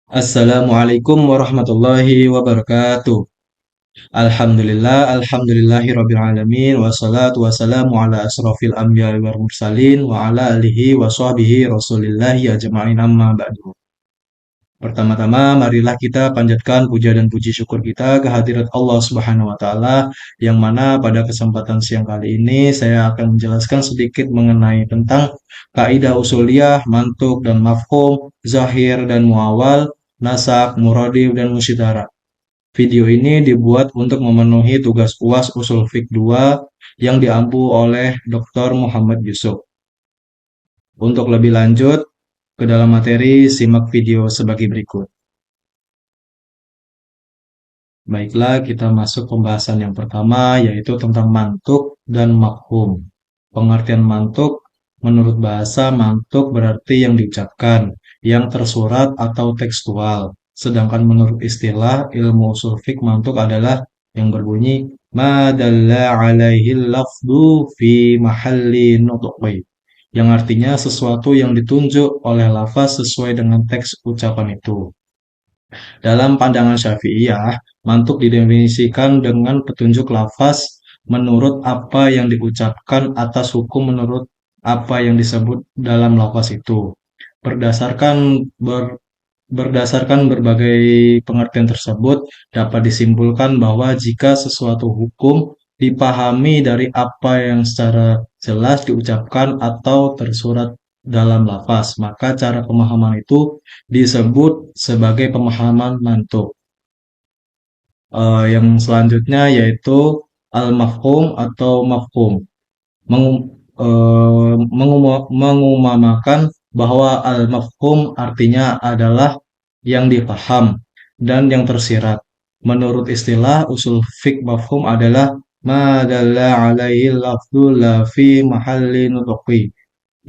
Assalamualaikum warahmatullahi wabarakatuh. Alhamdulillahirabbil alamin wassalatu wassalamu ala asrofil anbiya'i wal mursalin wa ala alihi wa sahbihi rasulillahi ajma'in amma ba'du. Pertama-tama marilah kita panjatkan puja dan puji syukur kita kehadirat Allah Subhanahu wa taala yang mana pada kesempatan siang kali ini saya akan menjelaskan sedikit mengenai tentang kaidah usuliyah, mantuk dan mafhum, zahir dan muawwal, nasak, muradif dan musyidara. Video ini dibuat untuk memenuhi tugas UAS Usul Fiqh 2 yang diampu oleh Dr. Muhammad Yusuf. Untuk lebih lanjut ke dalam materi, simak video sebagai berikut. Baiklah, kita masuk pembahasan yang pertama, yaitu tentang mantuk dan mafhum. Pengertian mantuk, menurut bahasa, mantuk berarti yang diucapkan, yang tersurat atau tekstual. Sedangkan menurut istilah ilmu usul fiqh, mantuk adalah yang berbunyi ma dalla alaihi lafdu fi mahalli nutqi, yang artinya sesuatu yang ditunjuk oleh lafaz sesuai dengan teks ucapan itu. Dalam pandangan Syafi'iyah, mantuk didefinisikan dengan petunjuk lafaz menurut apa yang diucapkan atas hukum menurut apa yang disebut dalam lafaz itu. Berdasarkan ber- Berdasarkan berbagai pengertian tersebut, dapat disimpulkan bahwa jika sesuatu hukum dipahami dari apa yang secara jelas diucapkan atau tersurat dalam lafaz, maka cara pemahaman itu disebut sebagai pemahaman mantuk. Yang selanjutnya yaitu al-mafhum atau mafhum. Mengumamakan bahwa al-mafhum artinya adalah yang dipaham dan yang tersirat. Menurut istilah usul fiqh, mafhum adalah ma dalla alaihi lafzu la fi mahalli nutqi,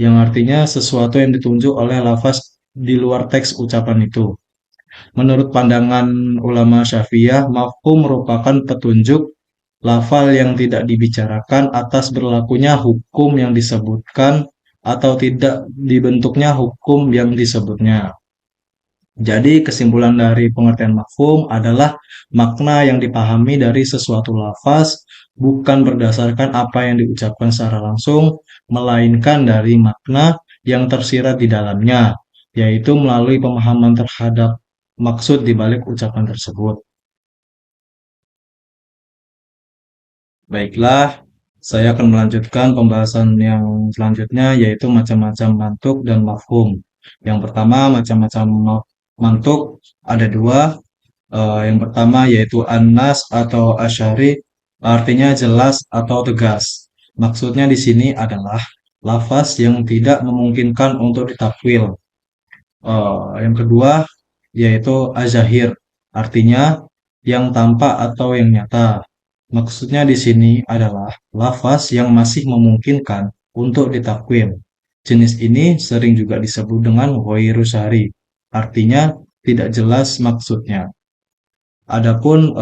yang artinya sesuatu yang ditunjuk oleh lafaz di luar teks ucapan itu. Menurut pandangan ulama Syafi'iyah, mafhum merupakan petunjuk lafal yang tidak dibicarakan atas berlakunya hukum yang disebutkan atau tidak dibentuknya hukum yang disebutnya. Jadi kesimpulan dari pengertian mafhum adalah makna yang dipahami dari sesuatu lafaz bukan berdasarkan apa yang diucapkan secara langsung, melainkan dari makna yang tersirat di dalamnya, yaitu melalui pemahaman terhadap maksud di balik ucapan tersebut. Baiklah, saya akan melanjutkan pembahasan yang selanjutnya, yaitu macam-macam mantuk dan mafhum. Yang pertama, macam-macam mantuk ada dua. Yang pertama yaitu an-nas atau asyari, artinya jelas atau tegas. Maksudnya di sini adalah lafaz yang tidak memungkinkan untuk ditakwil. Yang kedua yaitu azahir, artinya yang tampak atau yang nyata. Maksudnya di sini adalah lafaz yang masih memungkinkan untuk ditakwil. Jenis ini sering juga disebut dengan ghairu syari, artinya tidak jelas maksudnya. Adapun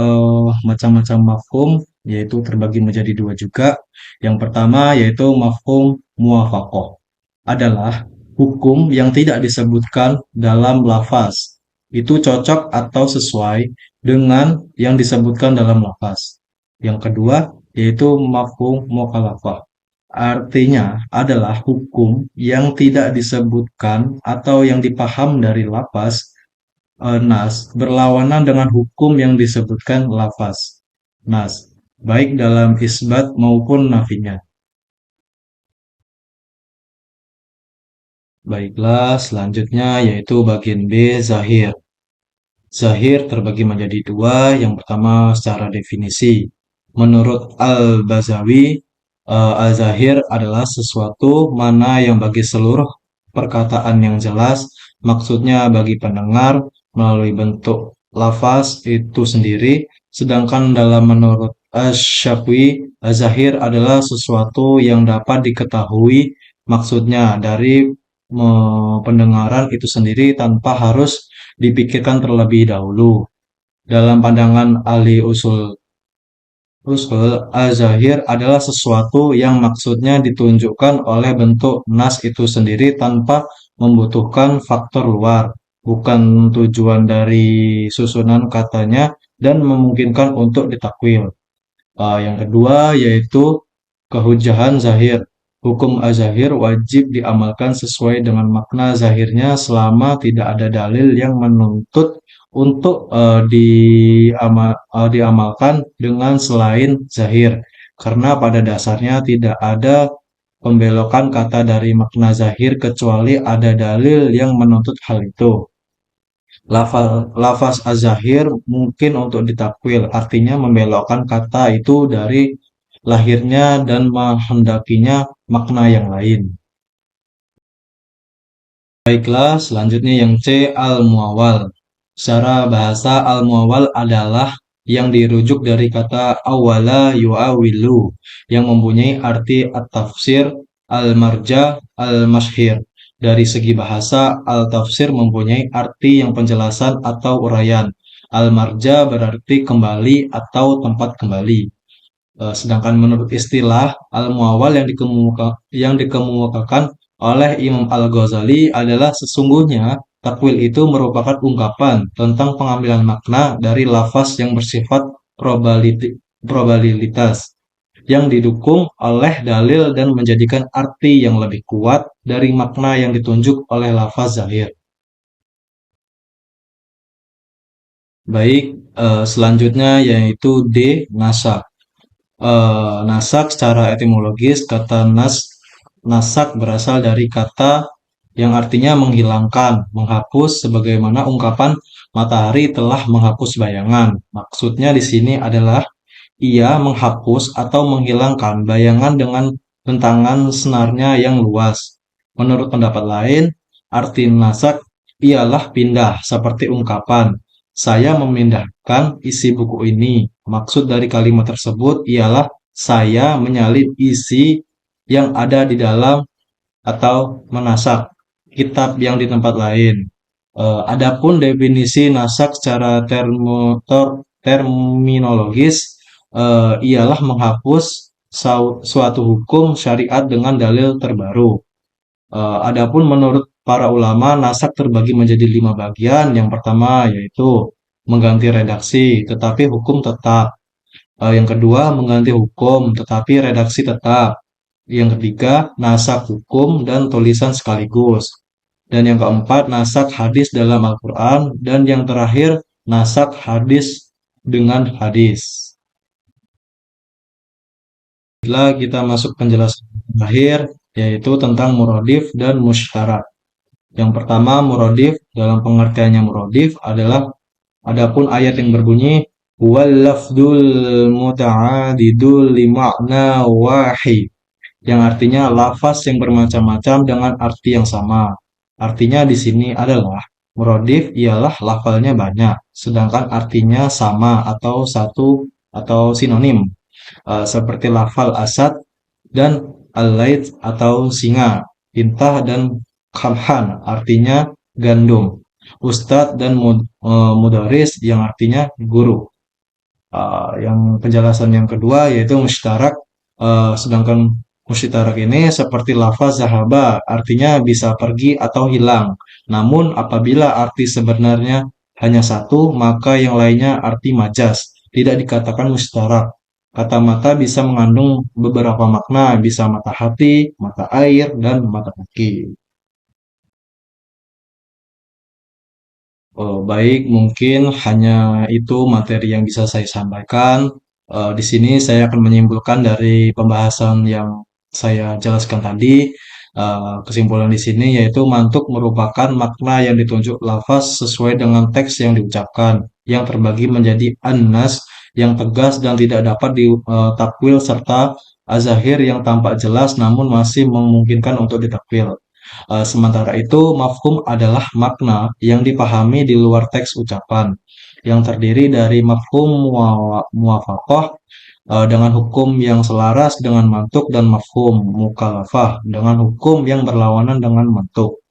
macam-macam mafhum yaitu terbagi menjadi dua juga. Yang pertama yaitu mafhum muwafaqah, adalah hukum yang tidak disebutkan dalam lafaz. Itu cocok atau sesuai dengan yang disebutkan dalam lafaz. Yang kedua yaitu mafhum mukhalafah. Artinya adalah hukum yang tidak disebutkan atau yang dipaham dari lafaz nas berlawanan dengan hukum yang disebutkan lafaz nas, baik dalam isbat maupun nafinya. Baiklah, selanjutnya yaitu bagian B, zahir. Zahir terbagi menjadi dua. Yang pertama secara definisi. Menurut Al-Bazawi, al-zahir adalah sesuatu mana yang bagi seluruh perkataan yang jelas, maksudnya bagi pendengar melalui bentuk lafaz itu sendiri. Sedangkan dalam menurut Asy-Syafi'i, al-zahir adalah sesuatu yang dapat diketahui maksudnya dari pendengaran itu sendiri tanpa harus dipikirkan terlebih dahulu. Dalam pandangan ahli usul az-zahir adalah sesuatu yang maksudnya ditunjukkan oleh bentuk nas itu sendiri tanpa membutuhkan faktor luar. bukan tujuan dari susunan katanya dan memungkinkan untuk ditakwil. Yang kedua yaitu kehujahan zahir. Hukum azahir wajib diamalkan sesuai dengan makna zahirnya selama tidak ada dalil yang menuntut untuk diamalkan dengan selain zahir. Karena pada dasarnya tidak ada pembelokan kata dari makna zahir kecuali ada dalil yang menuntut hal itu. Lafaz az-zahir mungkin untuk ditakwil, artinya membelokkan kata itu dari lahirnya dan menghendakinya makna yang lain. Baiklah, selanjutnya yang C, al-muawwal. Secara bahasa, al-muawwal adalah yang dirujuk dari kata awwala yu'awilu, yang mempunyai arti at-tafsir, al-marja, al-mashhir. Dari segi bahasa, al-tafsir mempunyai arti yang penjelasan atau uraian. Al-marja berarti kembali atau tempat kembali. Sedangkan menurut istilah al-muawwal yang dikemukakan oleh Imam Al-Ghazali adalah sesungguhnya takwil itu merupakan ungkapan tentang pengambilan makna dari lafaz yang bersifat probabilitas yang didukung oleh dalil dan menjadikan arti yang lebih kuat dari makna yang ditunjuk oleh lafaz zahir. Baik, selanjutnya yaitu D, nasak. Nasak secara etimologis kata nasak berasal dari kata yang artinya menghilangkan, menghapus sebagaimana ungkapan matahari telah menghapus bayangan. Maksudnya di sini adalah ia menghapus atau menghilangkan bayangan dengan bentangan senarnya yang luas. Menurut pendapat lain, arti nasak ialah pindah seperti ungkapan saya memindahkan isi buku ini. Maksud dari kalimat tersebut ialah saya menyalin isi yang ada di dalam atau menasak kitab yang di tempat lain. Adapun definisi nasak secara terminologis ialah menghapus suatu hukum syariat dengan dalil terbaru. Adapun menurut para ulama, nasak terbagi menjadi 5 bagian. Yang pertama yaitu mengganti redaksi, tetapi hukum tetap. Yang kedua, mengganti hukum, tetapi redaksi tetap. Yang ketiga, nasak hukum dan tulisan sekaligus. Dan yang keempat, nasak hadis dalam Al-Quran. Dan yang terakhir, nasak hadis dengan hadis. Bila kita masuk penjelasan terakhir, yaitu tentang muradif dan musyarat. Yang pertama, muradif dalam pengertiannya muradif adalah adapun ayat yang berbunyi wal lafdul muta'adidul li ma'na wahid, yang artinya lafaz yang bermacam-macam dengan arti yang sama. Artinya di sini adalah muradif ialah lafalnya banyak, sedangkan artinya sama atau satu atau sinonim. Seperti lafal asad dan al-laid atau singa, intah dan khamhan artinya gandum, ustadz dan mudaris yang artinya guru. Yang penjelasan yang kedua yaitu musyarak, sedangkan musyarak ini seperti lafaz zahaba artinya bisa pergi atau hilang. Namun apabila arti sebenarnya hanya satu, maka yang lainnya arti majas, tidak dikatakan musyarak. Kata mata bisa mengandung beberapa makna, bisa mata hati, mata air, dan mata kaki. Baik, mungkin hanya itu materi yang bisa saya sampaikan. Di sini saya akan menyimpulkan dari pembahasan yang saya jelaskan tadi. Kesimpulan di sini yaitu mantuk merupakan makna yang ditunjuk lafaz sesuai dengan teks yang diucapkan, yang terbagi menjadi an-nas yang tegas dan tidak dapat ditakwil serta azahir yang tampak jelas namun masih memungkinkan untuk ditakwil. Sementara itu, mafhum adalah makna yang dipahami di luar teks ucapan, yang terdiri dari mafhum muwafaqah dengan hukum yang selaras dengan mantuk dan mafhum mukhalafah dengan hukum yang berlawanan dengan mantuk.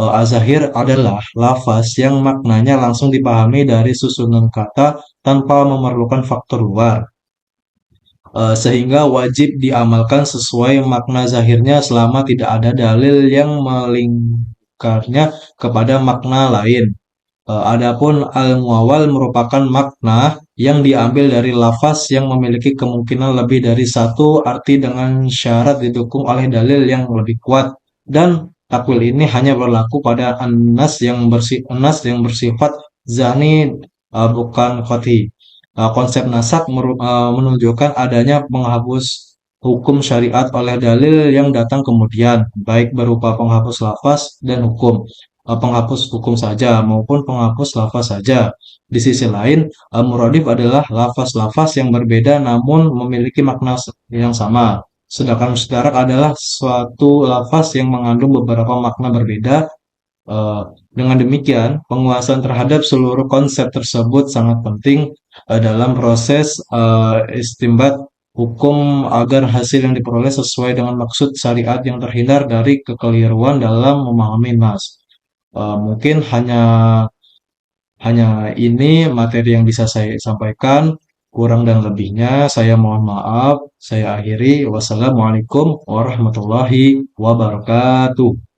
Azahir adalah lafaz yang maknanya langsung dipahami dari susunan kata tanpa memerlukan faktor luar. Sehingga wajib diamalkan sesuai makna zahirnya selama tidak ada dalil yang melingkarnya kepada makna lain. Adapun al-muawwal merupakan makna yang diambil dari lafaz yang memiliki kemungkinan lebih dari satu arti dengan syarat didukung oleh dalil yang lebih kuat, dan takwil ini hanya berlaku pada anas yang bersifat zani, bukan qat'i. Konsep nasak menunjukkan adanya penghapus hukum syariat oleh dalil yang datang kemudian, baik berupa penghapus lafaz dan hukum, penghapus hukum saja maupun penghapus lafaz saja. Di sisi lain, muradif adalah lafaz-lafaz yang berbeda namun memiliki makna yang sama. Sedangkan mustarak adalah suatu lafaz yang mengandung beberapa makna berbeda. Eh, dengan demikian, penguasaan terhadap seluruh konsep tersebut sangat penting dalam proses istinbat hukum agar hasil yang diperoleh sesuai dengan maksud syariat yang terhindar dari kekeliruan dalam memahami nas. Mungkin hanya ini materi yang bisa saya sampaikan. Kurang dan lebihnya saya mohon maaf. Saya akhiri. Wassalamualaikum warahmatullahi wabarakatuh.